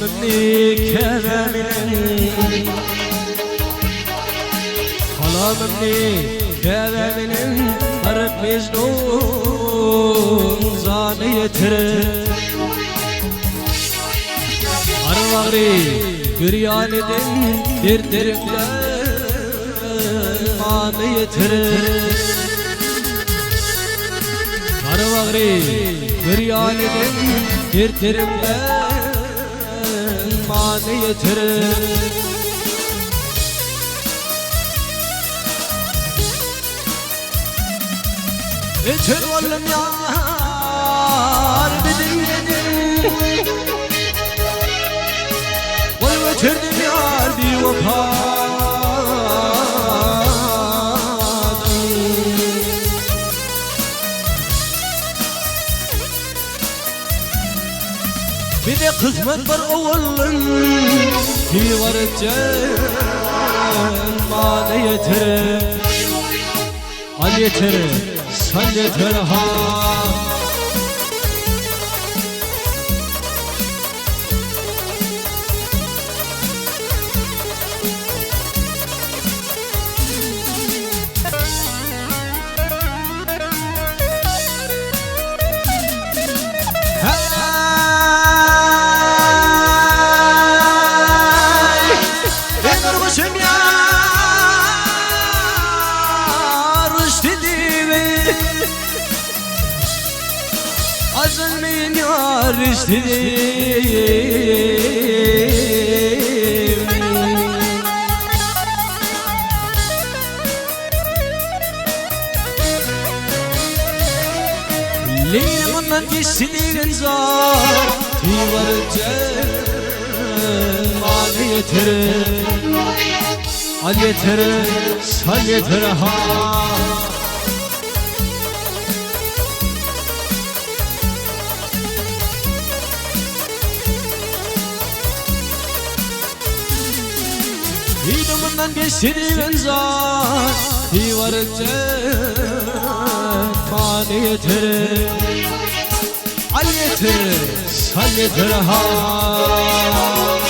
مني كذا من حرف مجنون زاني يترك Arvağri güryanidin dirdirimde anı yitirir Arvağri güryanidin dirdirimde anı yitirir İçin oğlum yar bedinledim Bitirdim yar bir vafadım Bir de kısmet var oğlum Bir var canı yeter Al yeter, sen yeter ha Azılmayın yar istedim Leylimandan geçsiniğin zar Tivarıcım al yeter Al yeter, sal yeter ha Hidumundan geçsiniğin zar Tivarıcım al yeter Al yeter, sal yeter ha